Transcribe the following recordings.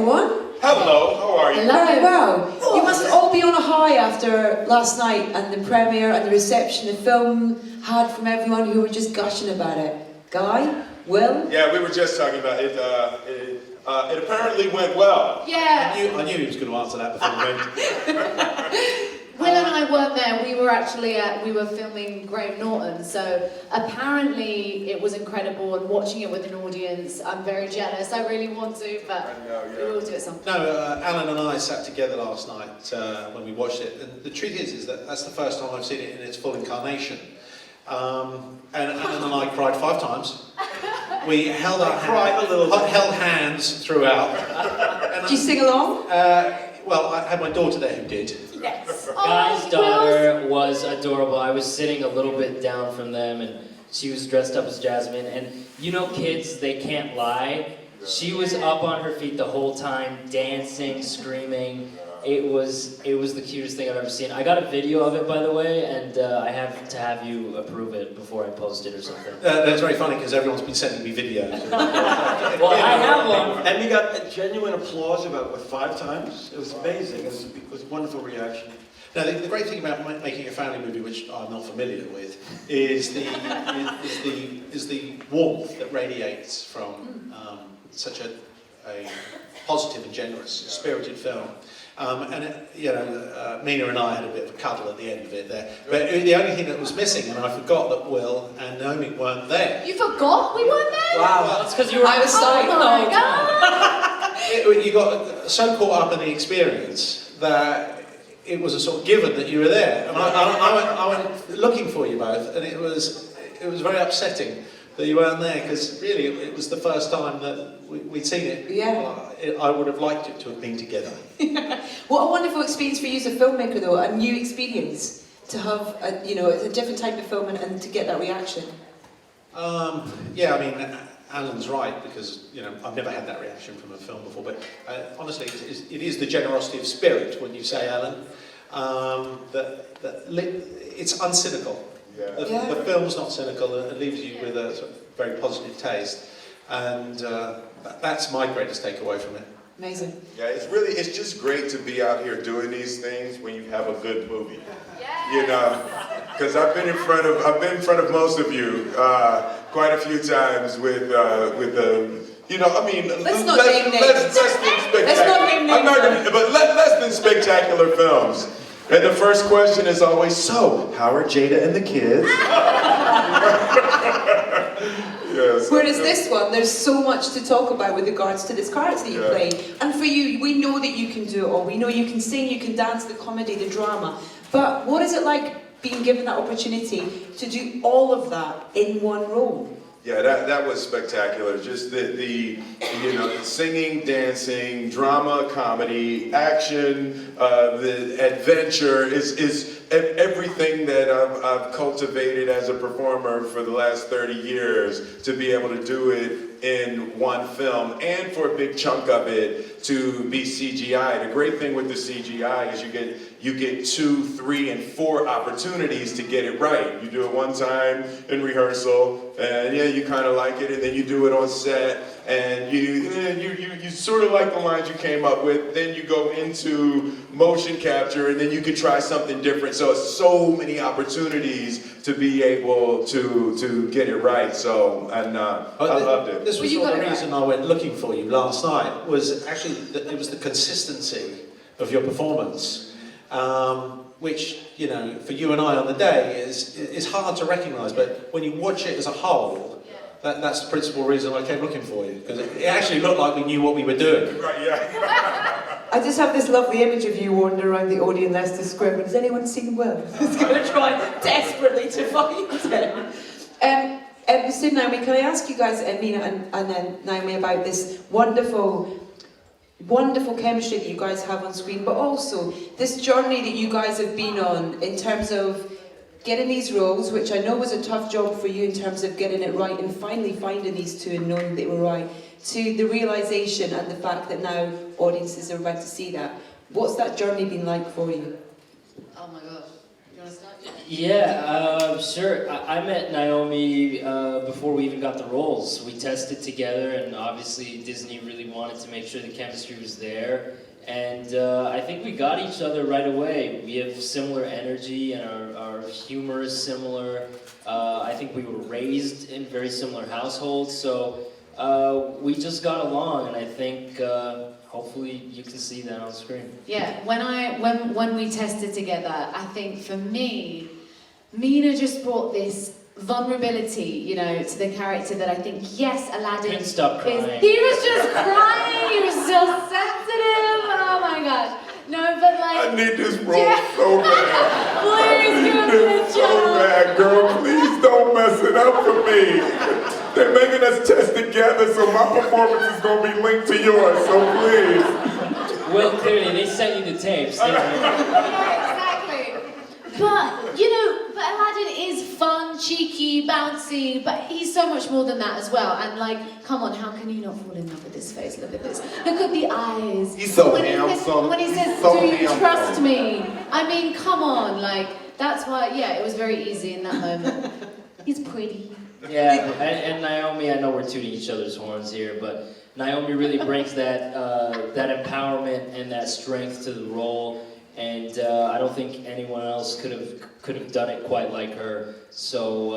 everyone. Hello, how are you? Very well. You must all be on a high after last night and the premiere and the reception the film had from everyone who were just gushing about it. Guy? Will? Yeah, we were just talking about it. It apparently went well. Yeah. I knew he was going to answer that before the went. Will and I weren't there. We were actually we were filming Graham Norton, so apparently it was incredible. And watching it with an audience, I'm very jealous. I really want to, but I know, yeah. we will do it sometime. No, Alan and I sat together last night when we watched it, and the truth is that that's the first time I've seen it in its full incarnation. And Alan and I cried 5 times. We held held hands throughout. Did you sing along? Well, I had my daughter there who did. Yes. Guy's daughter was adorable. I was sitting a little bit down from them, and she was dressed up as Jasmine. And you know, kids, they can't lie. She was up on her feet the whole time, dancing, screaming. It was the cutest thing I've ever seen. I got a video of it, by the way, and I have to have you approve it before I post it or something. That's very funny because everyone's been sending me videos. Well, I have one. And we got a genuine applause about 5 times. It was amazing. It was a wonderful reaction. Now, the great thing about making a family movie, which I'm not familiar with, is the warmth that radiates from such a positive and generous, spirited film. Mina and I had a bit of a cuddle at the end of it there. But the only thing that was missing, and I forgot that Will and Naomi weren't there. You forgot we weren't there? Wow, that's because you were. I was silent. Oh my God! You got so caught up in the experience that it was a sort of given that you were there. And I went looking for you both, and it was very upsetting that you weren't there, because really it was the first time that we'd seen it. Yeah. I would have liked it to have been together. What a wonderful experience for you as a filmmaker, though, a new experience to have a different type of film and to get that reaction. Yeah, I mean, Alan's right, because I've never had that reaction from a film before. But honestly, it is the generosity of spirit when you say, Alan, that it's uncynical. Yeah. The film's not cynical, it leaves you with a sort of very positive taste, and that's my greatest takeaway from it. Amazing. Yeah, it's just great to be out here doing these things when you have a good movie. Yeah. Because I've been in front of most of you quite a few times with the. Let's not name names. Less than spectacular. Let's not name names. I'm not gonna, but less than spectacular films. And the first question is always, so, how are Jada and the kids? Yes. Whereas this one, there's so much to talk about with regards to this character that you play. And for you, we know that you can do it all. We know you can sing, you can dance, the comedy, the drama. But what is it like being given that opportunity to do all of that in one role? Yeah, that was spectacular. Just the singing, dancing, drama, comedy, action, the adventure is everything that I've cultivated as a performer for the last 30 years, to be able to do it in one film, and for a big chunk of it to be CGI. The great thing with the CGI is you get 2, 3, and 4 opportunities to get it right. You do it one time in rehearsal, and yeah, you kind of like it, and then you do it on set, and you sort of like the lines you came up with. Then you go into motion capture, and then you can try something different. So it's so many opportunities to be able to get it right. So I loved it. This was the reason I went looking for you last night, was actually that it was the consistency of your performance, which for you and I on the day is hard to recognise. But when you watch it as a whole, that's the principal reason I came looking for you, because it actually looked like we knew what we were doing. Right, yeah. I just have this lovely image of you wandering around the Odeon Leicester Square. Has anyone seen Will? Who's going to try desperately to find him? So Naomi, can I ask you guys, Mina and then Naomi, about this wonderful chemistry that you guys have on screen, but also this journey that you guys have been on in terms of getting these roles, which I know was a tough job for you in terms of getting it right and finally finding these 2 and knowing they were right, to the realisation and the fact that now audiences are about to see that. What's that journey been like for you? Oh my gosh. You want to start? Yeah, sure. I met Naomi before we even got the roles. We tested together, and obviously Disney really wanted to make sure the chemistry was there. And I think we got each other right away. We have similar energy, and our humor is similar. I think we were raised in very similar households, so we just got along, and I think hopefully you can see that on screen. Yeah, when we tested together, I think for me, Mina just brought this vulnerability, to the character that I think, yes, Aladdin Couldn't stop crying. He was just crying, he was so sensitive, oh my gosh. No, but like... I need this role so bad. Please give me a So job. bad, girl. Please don't mess it up for me. They're making us test together, so my performance is going to be linked to yours, so please. Well, clearly, they sent you the tapes. Yeah, exactly. But, but Aladdin is fun, cheeky, bouncy, but he's so much more than that as well. And like, come on, how can you not fall in love with this face? Look at this. Look at the eyes. He's so when handsome. When he says, He's so do you handsome. trust me? I mean, come on, like, that's why, yeah, it was very easy in that moment. He's pretty. Yeah, and Naomi, I know we're tooting each other's horns here, but Naomi really brings that that empowerment and that strength to the role, and I don't think anyone else could have done it quite like her. So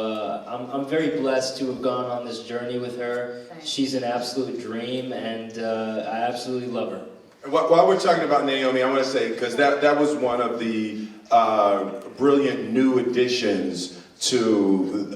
I'm very blessed to have gone on this journey with her. She's an absolute dream, and I absolutely love her. While we're talking about Naomi, I want to say, because that was one of the brilliant new additions to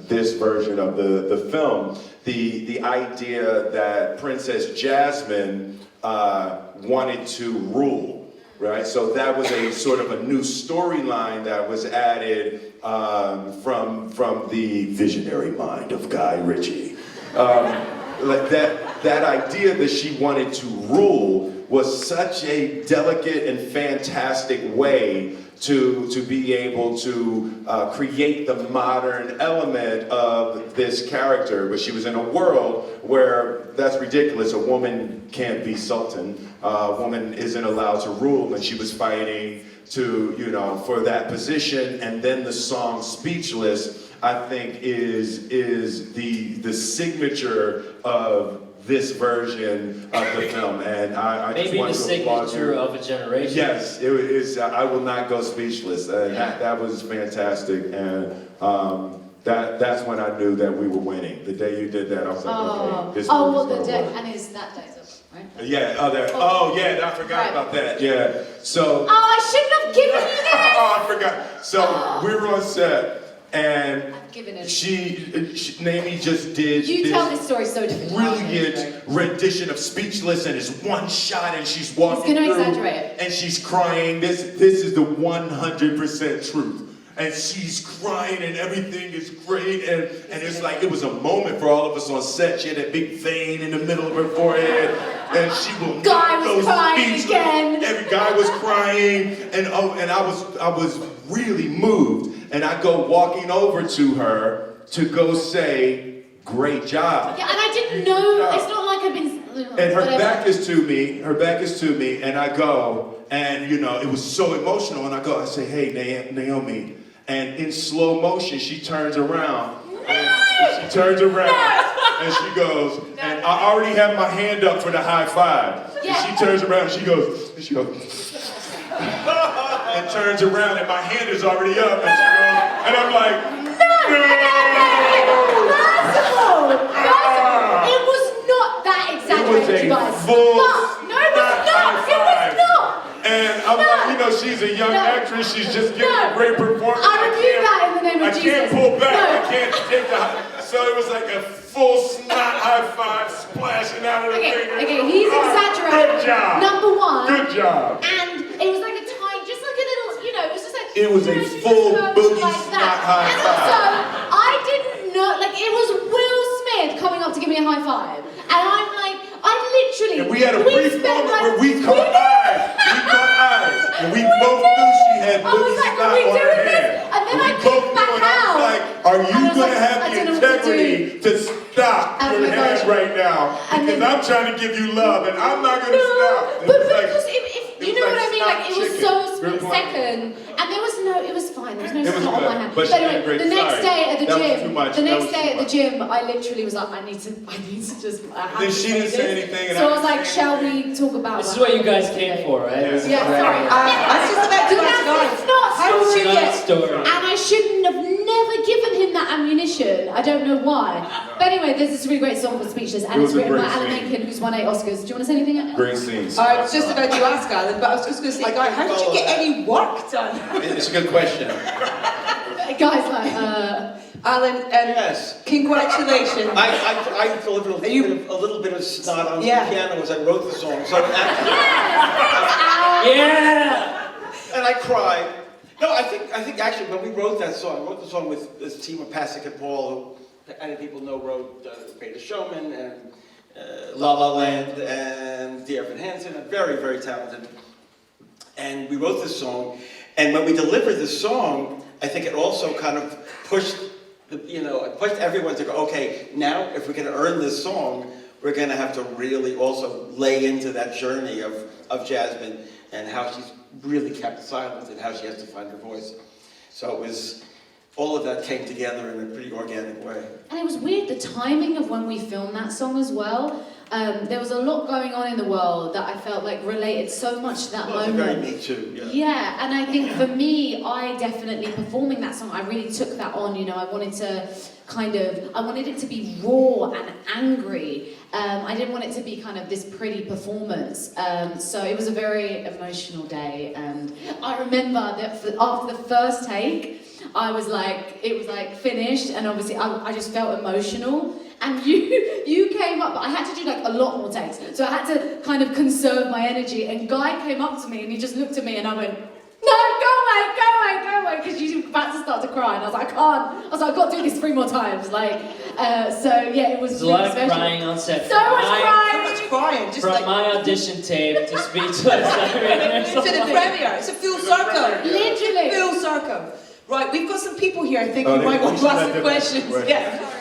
this version of the film, the idea that Princess Jasmine wanted to rule, right? So that was a sort of a new storyline that was added from the visionary mind of Guy Ritchie. Like that idea that she wanted to rule was such a delicate and fantastic way to be able to create the modern element of this character. But she was in a world where that's ridiculous. A woman can't be sultan. A woman isn't allowed to rule, and she was fighting to, for that position. And then the song Speechless, I think, is the signature of this version of the film, and I just Maybe want the to applaud signature you. of a generation. Yes, it is. I will not go speechless. That was fantastic, and that's when I knew that we were winning. The day you did that, I was like, okay, this movie's gonna work. And it's that day's up, right? Yeah. Yeah. I forgot about that. Yeah. So. Oh, I shouldn't have given you this. Oh, I forgot. So we were on set. And Naomi just did You tell this story so differently. brilliant rendition of Speechless, and it's one shot, and she's walking He's gonna through, exaggerate it. and she's crying. This is the 100% truth, and she's crying, and everything is great, and it's like it was a moment for all of us on set. She had that big vein in the middle of her forehead, and she will Guy not was go crying speechless. again. Every guy was crying, and I was really moved. And I go walking over to her to go say, great job. Yeah, and I didn't know, it's not like I've been... And her whatever. back is to me, and I go, and it was so emotional, and I say, hey, Naomi, and in slow motion, she turns around, and she she goes, and I already have my hand up for the high five, Yeah. and she turns around, and she goes, and turns around, and my hand is already up, and she goes, and I'm like, It was not that exaggerated, It was a guys. full No, it was not. It was not. And I'm like, she's a young actress, she's just giving a great performance. I rebuke that in the name of I Jesus. can't pull back, No. I can't take so it was like a full snot high five splashing out of the finger. Okay, he's exaggerating. Good job. Number one. Good job. And it was like a tiny, just like a little, it was just like... It was a just full goes booty like snot that. high And five. also, I didn't know, it was Will Smith coming up to give me a high five. And I'm like, I literally... And we had a brief spent, moment where we caught eyes. And we both knew she had I was booty like, snot are we on her doing this? hand. And then I we both kicked back knew, and I was out. like, are And you I was going to like, have I the don't know what to integrity to stop And your we hands both- right now? And Because then- I'm trying to give you love, and I'm not going to stop. But It's like, because if You know what I mean? Like, it was so split second, and there was no, it was fine, there was no snot on my hand. But anyway, the next day at the That was gym, too much. the That next was day too at the much. gym, I literally was like, I need to just, I have Then to she say didn't say this. anything, and So I I was like, didn't say shall we talk about This is that? what you guys came for, right? Yeah. This is Yeah, great. sorry. I was just about to ask guys. How did you Not get? story. And I shouldn't have never given him that ammunition. I don't know why. But anyway, there's this really great song called Speechless, and It it's was a written by great Alan scene. Menken, who's won 8 Oscars. Do you want to say anything? Great scenes. I was just about to ask Alan, but I was just going to say, Guy, how did you get any work done? It's a good question. Guys like, Alan, Yes. congratulations. I delivered Are you- a little bit of snot on Yeah. the piano as I wrote the song. So Yeah! and I cried. No, I think actually when we wrote that song, I wrote the song with this team of Pasek and Paul, who many people know wrote Greatest Showman and La La Land and Dear Evan Hansen, and very, very talented. And we wrote this song, and when we delivered this song, I think it also kind of pushed, it pushed everyone to go, okay, now if we're going to earn this song, we're going to have to really also lay into that journey of Jasmine and how she's really kept silent and how she has to find her voice. So it was, all of that came together in a pretty organic way. and it was weird, the timing of when we filmed that song as well. There was a lot going on in the world that I felt like related so much to that Well, it's moment. very me too, yeah. Yeah, and I think for me, I definitely, performing that song, I really took that on, I wanted to I wanted it to be raw and angry. I didn't want it to be kind of this pretty performance. So it was a very emotional day, and I remember that after the first take, it was like finished, and obviously I just felt emotional. And you came up, but I had to do like a lot more takes. So I had to kind of conserve my energy. And Guy came up to me and he just looked at me and I went, no, go away, because you were about to start to cry. And I was like, I can't. I was like, I've got to do this 3 more times. So yeah, it was There's a really lot of special. crying on set. So much How crying. much crying? Just From like my audition tape to Speechless. I mean, there's to a the lot. premiere. It's a full circle. Literally. Full circle. Right, we've got some people here. I think Oh, you might they- want we to should ask let some them questions. ask questions. Yeah.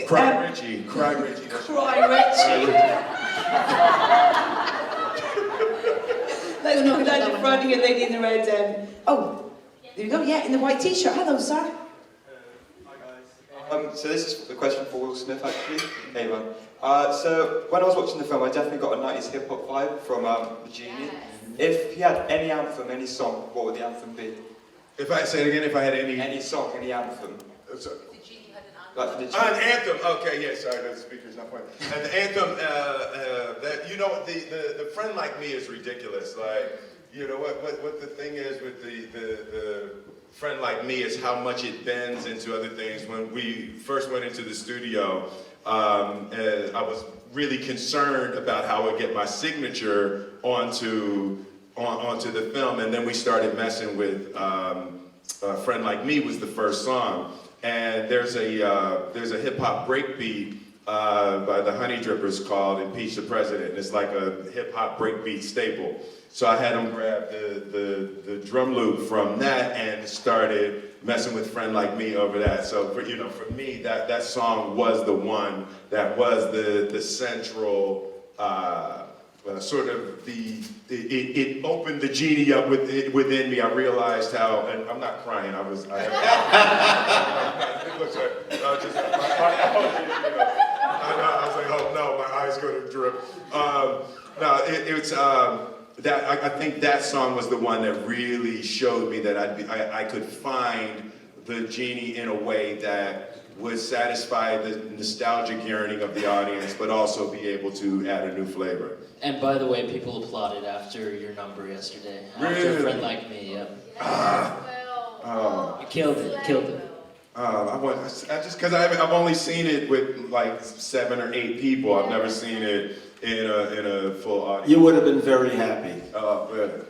Cry Ritchie. Cry Ritchie. That's right. Cry Ritchie. Let's go down to front here, lady in the red. There you go. Yeah, in the white t-shirt. Hello, sir. So this is a question for Will Smith, actually. Hey, man. So when I was watching the film, I definitely got a 90s hip-hop vibe from The Genie. If he had any anthem, any song, what would the anthem be? If I say it again, if I had Any song, any anthem. Like for the Genie. An anthem. Okay, yeah. Sorry, the speaker's not playing. And the anthem. The friend like me is ridiculous. Like, what the thing is with the friend like me is how much it bends into other things. When we first went into the studio, I was really concerned about how I would get my signature onto the film, and then we started messing with "Friend Like Me" was the first song. And there's a hip hop breakbeat by the Honey Drippers called "Impeach the President." And it's like a hip hop breakbeat staple. So I had them grab the drum loop from that and started messing with "Friend Like Me" over that. So for me, that song was the one that was the central. Sort of it opened the genie up within me. I realized how, and I'm not crying. It looks like I was like, oh no, my eyes going to drip. I think that song was the one that really showed me that I could find the genie in a way that would satisfy the nostalgic yearning of the audience, but also be able to add a new flavor. And by the way, people applauded after your number yesterday. After Really? A Friend Like Me, yep. Oh. You killed it. Because I've only seen it with like 7 or 8 people. I've never seen it in a full audience. You would have been very happy.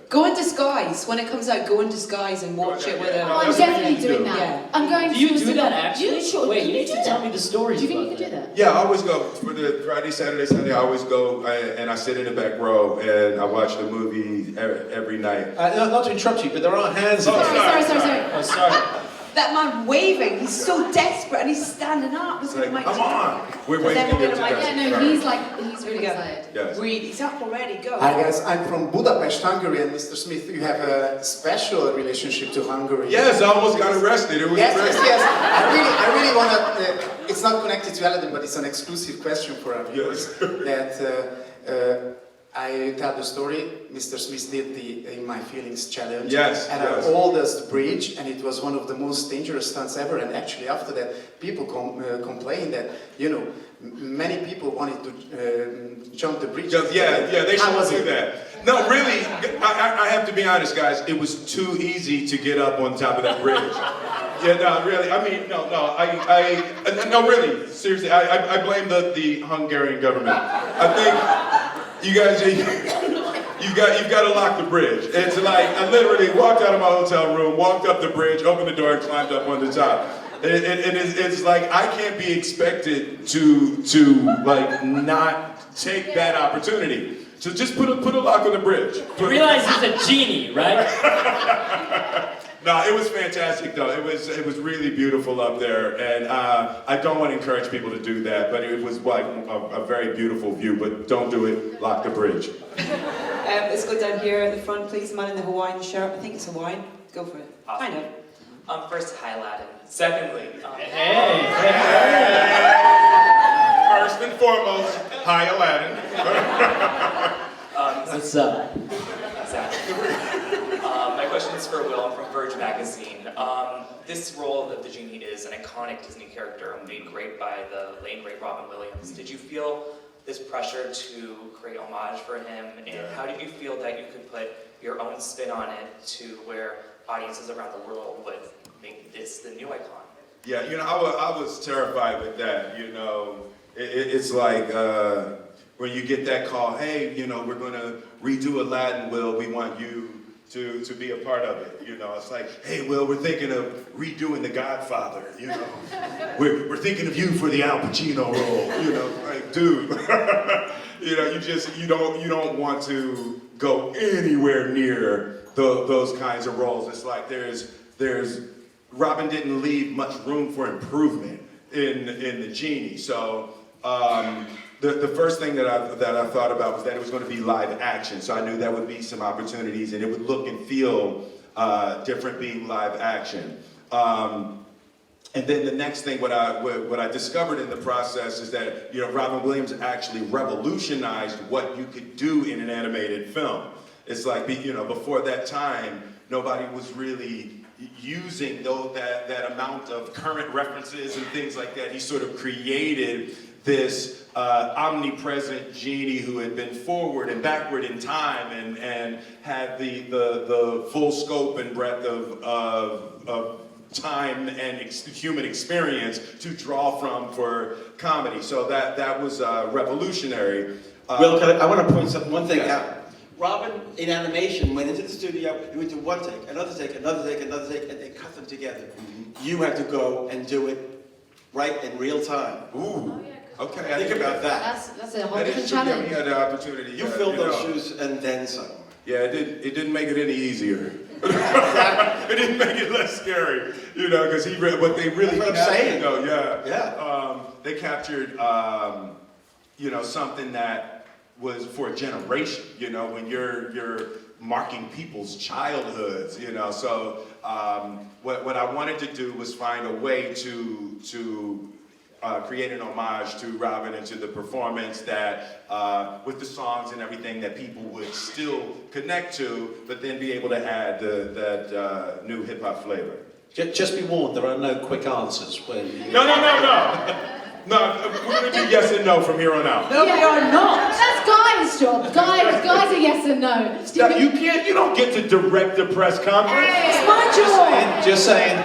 Go in disguise. When it comes out, go in disguise and watch it with Yeah. a... Oh, I'm That's what definitely you doing do. that. Yeah. I'm going Do you to do that actually? You sure? Wait, Can you need do to that? tell me the stories Do you think you about could do that. that? Yeah, I always go for the Friday, Saturday, Sunday. I always go and I sit in the back row and I watch the movie every night. Not to interrupt you, but there are hands. Oh, in the- Sorry. Oh, sorry. That man waving, he's so desperate and he's standing up. It's like, come on! We're waiting to get to that. Yeah, no, he's really excited. Yes. Read, he's up already, go. Hi guys, I'm from Budapest, Hungary, and Mr. Smith, you have a special relationship to Hungary. Yes, I almost got arrested. It was Yes, great. yes, yes. I really want to. It's not connected to Aladdin, but it's an exclusive question for our viewers. That I tell the story. Mr. Smith did the In My Feelings challenge. Yes, and yes. I hauled us the bridge, and it was one of the most dangerous stunts ever. And actually, after that, people complained that many people wanted to jump the bridge. Yeah, they How should was do it? that. No, really, I have to be honest, guys. It was too easy to get up on top of that bridge. Yeah, no, really. I mean, no, really. Seriously, I blame the Hungarian government. I think you guys, you've got to lock the bridge. It's like I literally walked out of my hotel room, walked up the bridge, opened the door, and climbed up on the top. It's like I can't be expected to like not take that opportunity. So just put a lock on the bridge. You realize he's a genie, right? No, it was fantastic though. It was really beautiful up there, and I don't want to encourage people to do that, but it was like a very beautiful view. But don't do it. Lock the bridge. Let's go down here at the front, please. Man in the Hawaiian shirt. I think it's Hawaiian. Go for it. Awesome. Kind of. First, hi Aladdin. Secondly, First and foremost, hi Aladdin. What's up? Exactly. My question is for Will. I'm from Verge Magazine. This role that the genie is an iconic Disney character made great by the late great Robin Williams. Did you feel this pressure to create homage for him, and how did you feel that you could put your own spin on it to where audiences around the world would make this the new icon? Yeah, I was terrified with that. It's like when you get that call, hey, we're gonna redo Aladdin, Will. We want you to be a part of it. It's like, hey, Will, we're thinking of redoing The Godfather. We're thinking of you for the Al Pacino role. Like, dude, you don't want to go anywhere near those kinds of roles. It's like there's Robin didn't leave much room for improvement in the genie. So the first thing that I thought about was that it was going to be live action. So I knew that would be some opportunities, and it would look and feel different being live action. And then the next thing, what I discovered in the process is that Robin Williams actually revolutionized what you could do in an animated film. It's like before that time, nobody was really using that amount of current references and things like that. He sort of created this omnipresent genie who had been forward and backward in time and had the full scope and breadth of time and human experience to draw from for comedy. So that was revolutionary. Will, I want to point one thing Yes. out. Robin, in animation, went into the studio, he went to one take, another take, another take, another take, and they cut them together. You have to go and do it right in real time. Ooh. Okay. I Think didn't about that. That's a whole That different is true. Yeah, challenge. we had the opportunity. You filled those shoes and then some. Yeah, it didn't make it any easier. It didn't make it less scary, because what they really That's what I'm saying. yeah. They captured, something that was for a generation, when you're marking people's childhoods, So what I wanted to do was find a way to create an homage to Robin and to the performance that, with the songs and everything, that people would still connect to, but then be able to add that new hip hop flavor. Just be warned, there are no quick answers when you... No. No, we're gonna do yes and no from here on out. No, we are not. That's Guy's job. Guy's a yes and no. Now, you don't get to direct the press conference. It's my job. Just saying.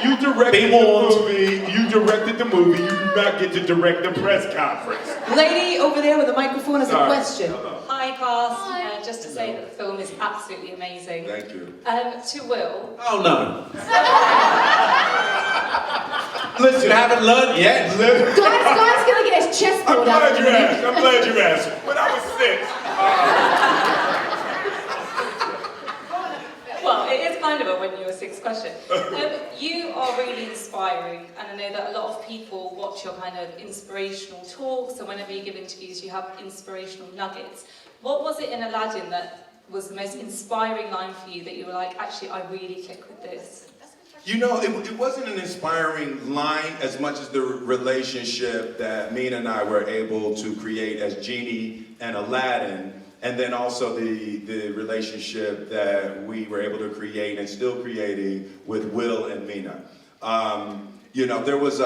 You directed the movie. You directed the movie. You do not get to direct the press conference. Lady over there with the microphone has a Sorry. question. Hi, cast. Hi. Just to say that the film is absolutely amazing. Thank you. To Will. Oh no. Listen, You haven't learned yet. Guy's gonna get his chest I'm pulled out. glad you asked. I'm glad you asked. When I was 6. Well, it is kind of a when you were six question. You are really inspiring, and I know that a lot of people watch your kind of inspirational talks, and whenever you give interviews, you have inspirational nuggets. What was it in Aladdin that was the most inspiring line for you that you were like, actually, I really click with this? You know, it wasn't an inspiring line as much as the relationship that Mina and I were able to create as Genie and Aladdin, and then also the relationship that we were able to create and still creating with Will and Mina. You know, there was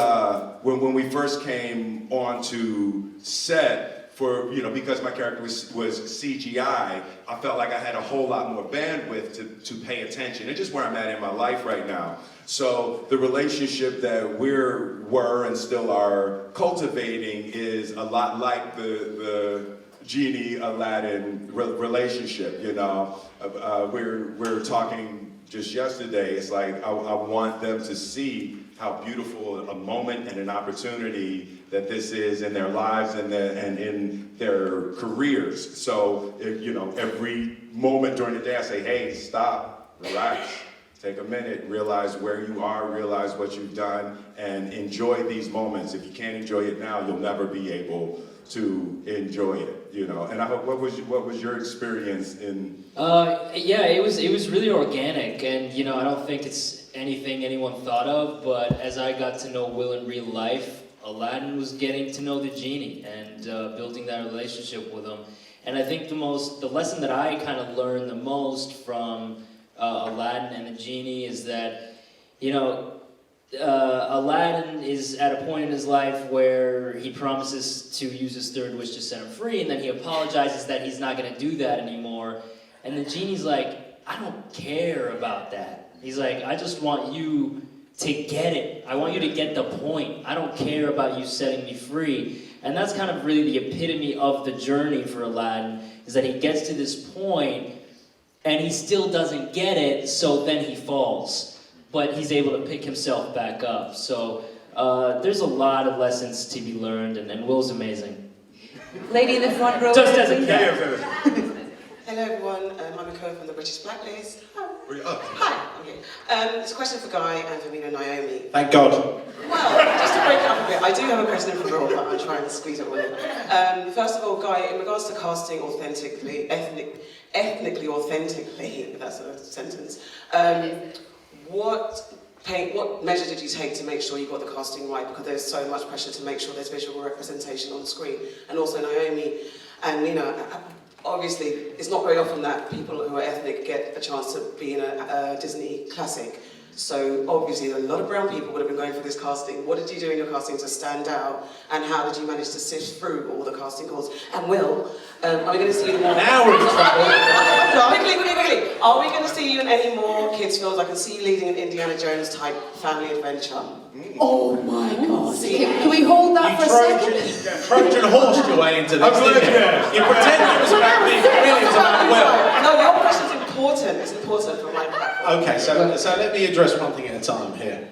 when we first came onto set, for, you know, because my character was CGI, I felt like I had a whole lot more bandwidth to pay attention. It's just where I'm at in my life right now. So the relationship that were and still are cultivating is a lot like the Genie Aladdin relationship. You know, we're talking just yesterday. It's like I want them to see how beautiful a moment and an opportunity that this is in their lives and in their careers. So, you know, every moment during the day I say, hey, stop, relax, take a minute, realize where you are, realize what you've done, and enjoy these moments. If you can't enjoy it now, you'll never be able to enjoy it, you know. And I hope, what was your experience in? Yeah, it was really organic, and you know, I don't think it's anything anyone thought of, but as I got to know Will in real life, Aladdin was getting to know the Genie and building that relationship with him. And I think the lesson that I kind of learned the most from Aladdin and the Genie is that, you know, Aladdin is at a point in his life where he promises to use his third wish to set him free, and then he apologizes that he's not going to do that anymore. And the Genie's like, I don't care about that. He's like, I just want you to get it. I want you to get the point. I don't care about you setting me free. And that's kind of really the epitome of the journey for Aladdin, is that he gets to this point and he still doesn't get it, so then he falls. But he's able to pick himself back up. So there's a lot of lessons to be learned, and Will's amazing. Lady in the front row. Just as a cat. Hello everyone, I'm Nicole from the British Blacklist. Oh. Hi, okay. It's a question for Guy and for Mina and Naomi. Thank God. Well, just to break it up a bit, I do have a question for Will, but I'm trying to squeeze it all in. First of all, Guy, in regards to casting ethnically authentically, if that's a sentence, what measure did you take to make sure you got the casting right? Because there's so much pressure to make sure there's visual representation on the screen. And also Naomi and Mina, obviously, it's not very often that people who are ethnic get a chance to be in a Disney classic. So obviously, a lot of brown people would have been going for this casting. What did you do in your casting to stand out? And how did you manage to sift through all the casting calls? And Will, are we going to see you more? Now we're in trouble. Quickly. Are we going to see you in any more kids' films? I can see you leading an Indiana Jones type family adventure. Oh my God. Can we hold that for a second? Trojan horsed your way into this, didn't you? You pretended it was about me, but really it was about Will. No, your question's important. It's important for my platform. Okay, so let me address one thing at a time here.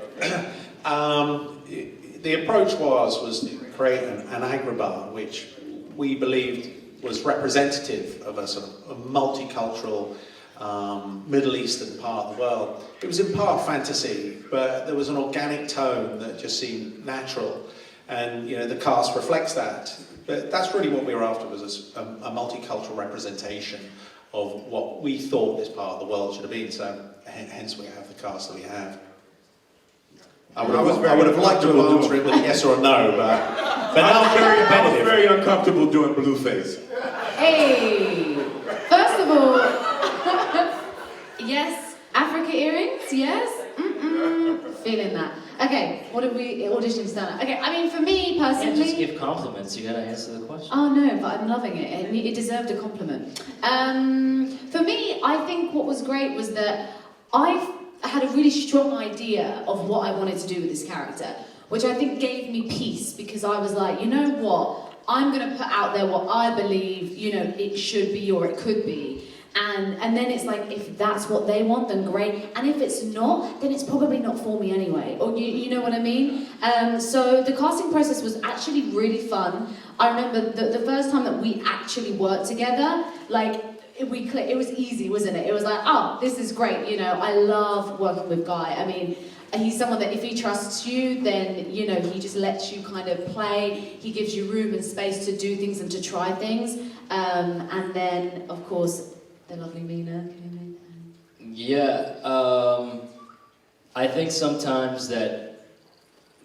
The approach was to create an agrabah which we believed was representative of a sort of a multicultural Middle Eastern part of the world. It was in part fantasy, but there was an organic tone that just seemed natural, and you know the cast reflects that. But that's really what we were after, was a multicultural representation of what we thought this part of the world should have been. So hence we have the cast that we have. I would have liked to have answered it with a yes or a no, but now I'm very competitive. I was very uncomfortable doing Blueface. Hey! First of all, yes, Africa earrings, yes. Feeling that. Okay, what did we audition stand at? Okay, I mean, for me You can't personally. just give compliments, you gotta answer the question. Oh no, but I'm loving it. It deserved a compliment. For me, I think what was great was that I had a really strong idea of what I wanted to do with this character, which I think gave me peace, because I was like, you know what? I'm going to put out there what I believe, you know, it should be or it could be. And then it's like, if that's what they want, then great. And if it's not, then it's probably not for me anyway. Or you know what I mean? So the casting process was actually really fun. I remember the first time that we actually worked together, like, it was easy, wasn't it? It was like, oh, this is great, you know, I love working with Guy. I mean, he's someone that if he trusts you, then, you know, he just lets you kind of play, he gives you room and space to do things and to try things. And then, of course, the lovely Mina. Yeah, I think sometimes that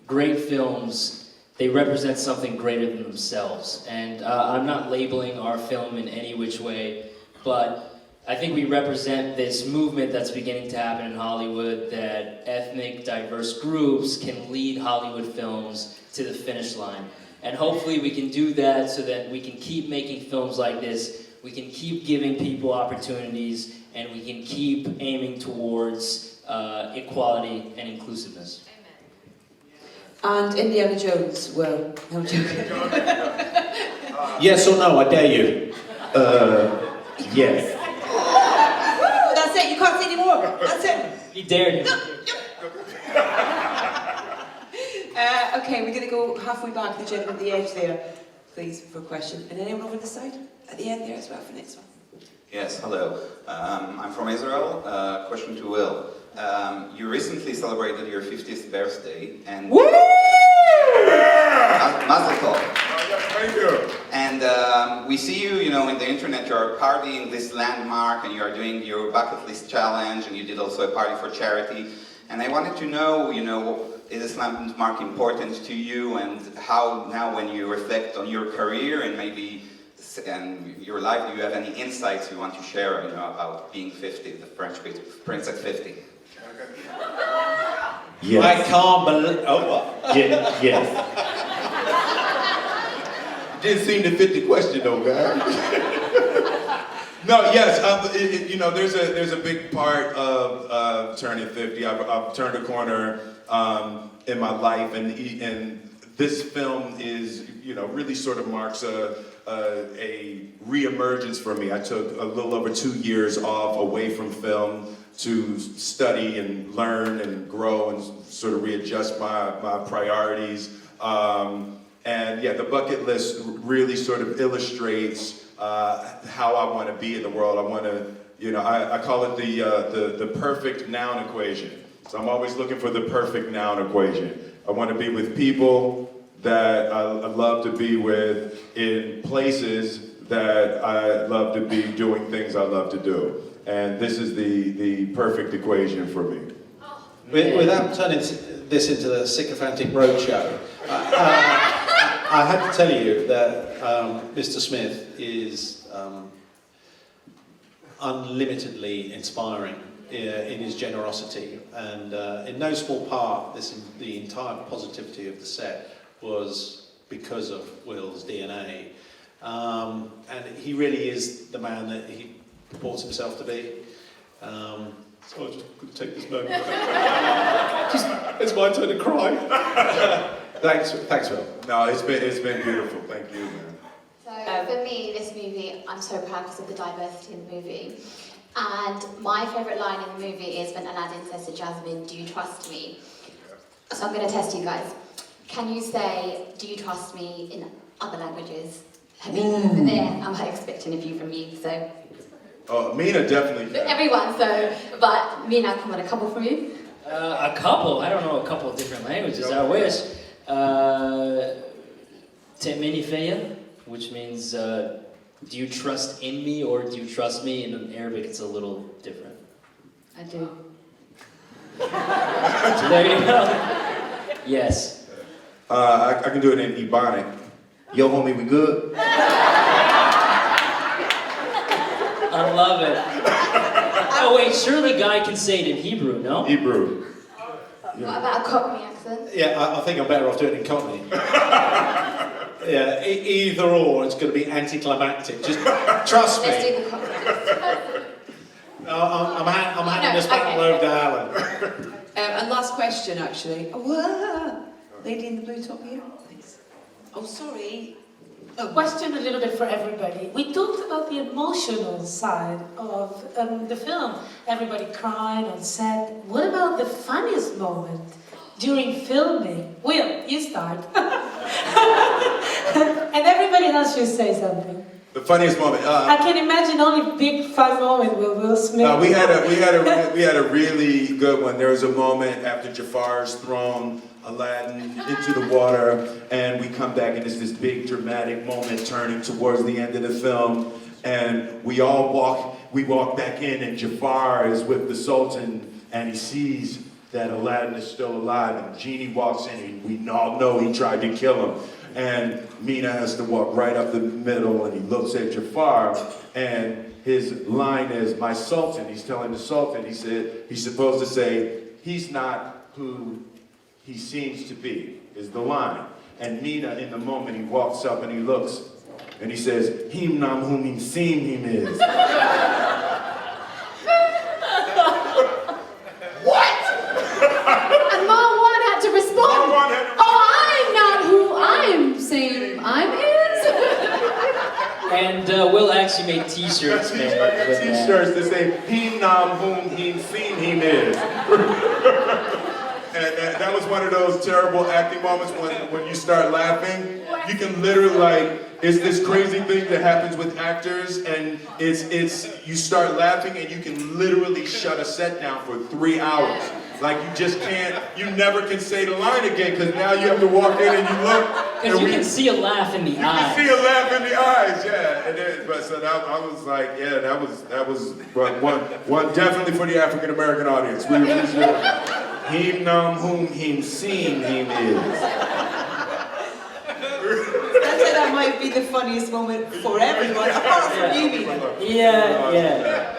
great films, they represent something greater than themselves. And I'm not labeling our film in any which way, but I think we represent this movement that's beginning to happen in Hollywood, that ethnic, diverse groups can lead Hollywood films to the finish line. And hopefully we can do that so that we can keep making films like this, we can keep giving people opportunities, and we can keep aiming towards equality and inclusiveness. And Indiana Jones, well, no, I'm joking. Yes or no, I dare you. Yes. Woo, that's it, you can't say any more. That's it. He dared him. Okay, we're going to go halfway back, the gentleman at the edge there, please, for a question. And anyone over the side? At the end there as well for next one. Yes, hello. I'm from Israel. Question to Will. You recently celebrated your 50th birthday, and Woo! Mazel tov. Thank you. And we see you, you know, in the internet. You are partying this landmark, and you are doing your bucket list challenge, and you did also a party for charity. And I wanted to know, you know, is this landmark important to you, and how now, when you reflect on your career and maybe your life, do you have any insights you want to share, you know, about being 50, the French Prince at 50? Yes. I can't believe. Oh, what? Yes. Didn't seem to fit the question, though, guys. No, yes. You know, there's a big part of turning 50. I've turned a corner in my life, and this film is, you know, really sort of marks a re-emergence for me. I took a little over 2 years off away from film to study and learn and grow and sort of readjust my priorities. And yeah, the bucket list really sort of illustrates how I want to be in the world. I want to, you know, I call it the perfect noun equation. So I'm always looking for the perfect noun equation. I want to be with people that I love to be with, in places that I love to be, doing things I love to do. And this is the perfect equation for me. Without turning this into the sycophantic roadshow, I have to tell you that Mr. Smith is unlimitedly inspiring in his generosity, and in no small part, the entire positivity of the set was because of Will's DNA, and he really is the man that he purports himself to be. So I'll just take this moment. It's my turn to cry. Thanks, Will. No, it's been beautiful. Thank you, man. So for me, this movie, I'm so proud because of the diversity in the movie. And my favourite line in the movie is when Aladdin says to Jasmine, "Do you trust me?" So I'm going to test you guys. Can you say, "Do you trust me?" in other languages? Over there, I'm expecting a few from you, so. Oh, Mina definitely can. Everyone, so, but Mina, come on, a couple from you. A couple? I don't know a couple of different languages, I wish. Temini feya, which means, do you trust in me or do you trust me? In Arabic, it's a little different. I do. So there you go. Yes. I can do it in Ebonic. Yo, homie, we good? I love it. Oh wait, surely Guy can say it in Hebrew, no? Hebrew. Yeah. What about a Cockney accent? Yeah, I think I'm better off doing it in Cockney. Yeah, either or, it's going to be anticlimactic. Just trust me. Let's do the Cockney accent. I'm handing this battle over to Alan. And last question, actually. Whoa. Lady in the blue top here. Thanks. Oh, sorry. A question a little bit for everybody. We talked about the emotional side of the film. Everybody cried on set. What about the funniest moment during filming? Will, you start. And everybody else should say something. The funniest moment. I can imagine only big fun moment with Will Smith. We had a really good one. There was a moment after Jafar's thrown Aladdin into the water, and we come back, and it's this big dramatic moment turning towards the end of the film, and we walk back in, and Jafar is with the Sultan, and he sees that Aladdin is still alive, and Genie walks in, and we all know he tried to kill him. And Mina has to walk right up the middle, and he looks at Jafar, and his line is, "My Sultan." He's telling the Sultan, he said, he's supposed to say, "He's not who he seems to be," is the line. And Mina, in the moment, he walks up and he looks, and he says, "Him nam whom him seem him is." What? And Marwan had to respond. Oh, I'm not who I'm saying I'm is. And Will actually made T-shirts, man. with that. T-shirts that say, "Him nam whom him seem him is." And that was one of those terrible acting moments when you start laughing. You can literally, it's this crazy thing that happens with actors, and you start laughing and you can literally shut a set down for 3 hours. Like you just can't, you never can say the line again, because now you have to walk in and you look. Because you can see a laugh in the eye. You can see a laugh in the eyes, yeah. And then, but so that, I was like, yeah, that was one definitely for the African American audience. We appreciate it. Him nam whom him seem him is. I'd say that might be the funniest moment for everyone, apart from you, Mina. Yeah.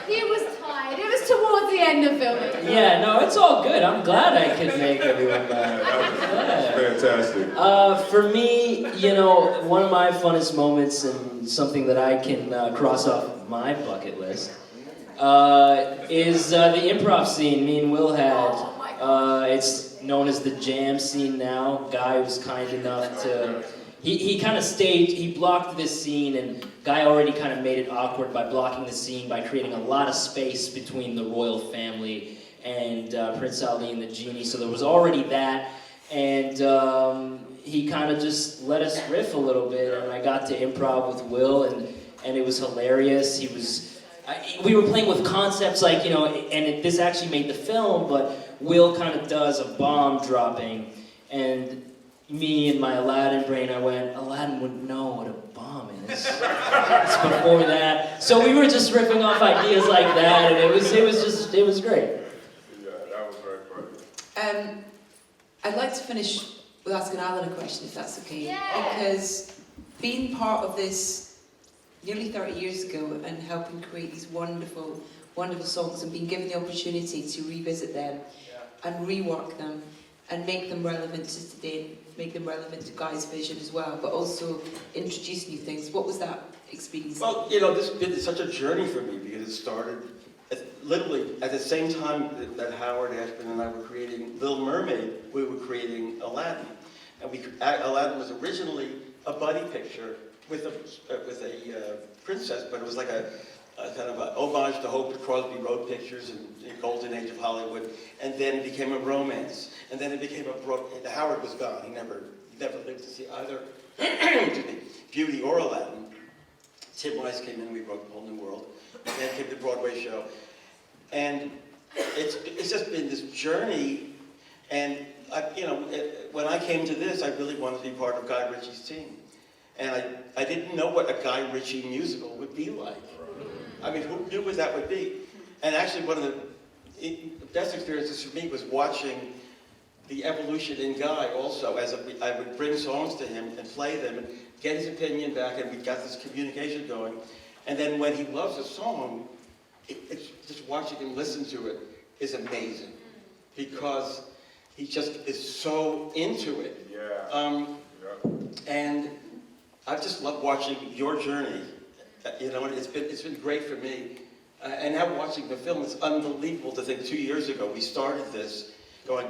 He was tired. It was towards the end of filming. Yeah, no, it's all good. I'm glad I could make everyone laugh. Fantastic. For me, one of my funnest moments and something that I can cross off my bucket list is the improv scene me and Will had. It's known as the jam scene now. Guy was kind enough to... He kind of staged, he blocked this scene, and Guy already kind of made it awkward by blocking the scene by creating a lot of space between the royal family and Prince Ali and the Genie. So there was already that, and he kind of just let us riff a little bit, and I got to improv with Will, and it was hilarious. We were playing with concepts like, this actually made the film, but Will kind of does a bomb dropping, and me and my Aladdin brain, I went, Aladdin wouldn't know what a bomb is. It's before that. So we were just ripping off ideas like that, and it was great. Yeah, that was very funny. I'd like to finish with asking Alan a question, if that's okay. Yeah. Because being part of this nearly 30 years ago and helping create these wonderful, wonderful songs and being given the opportunity to revisit them and rework them and make them relevant to today, make them relevant to Guy's vision as well, but also introduce new things. What was that experience? Well, this has been such a journey for me, because it started literally at the same time that Howard Ashman and I were creating Little Mermaid, we were creating Aladdin. And Aladdin was originally a buddy picture with a princess, but it was like a kind of an homage to Hope Crosby Road Pictures in the golden age of Hollywood, and then it became a romance, and then it became Howard was gone. He never lived to see either Beauty or Aladdin. Tim Weiss came in, we wrote The Whole New World, and then came the Broadway show, and it's just been this journey. And when I came to this, I really wanted to be part of Guy Ritchie's team, and I didn't know what a Guy Ritchie musical would be like. I mean, who knew what that would be? And actually, one of the best experiences for me was watching the evolution in Guy also, as I would bring songs to him and play them and get his opinion back, and we got this communication going. And then when he loves a song, it's just watching him listen to it is amazing, because he just is so into it. Yeah. And I've just loved watching your journey. It's been great for me. And now watching the film, it's unbelievable to think 2 years ago we started this going,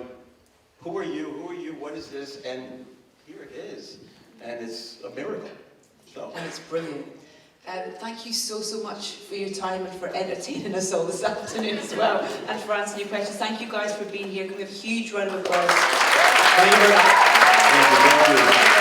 who are you? Who are you? What is this? And here it is. And it's a miracle. So. And it's brilliant. Thank you so much for your time and for entertaining us all this afternoon as well, and for answering your questions. Thank you guys for being here. Can we have a huge round of applause? Thank you.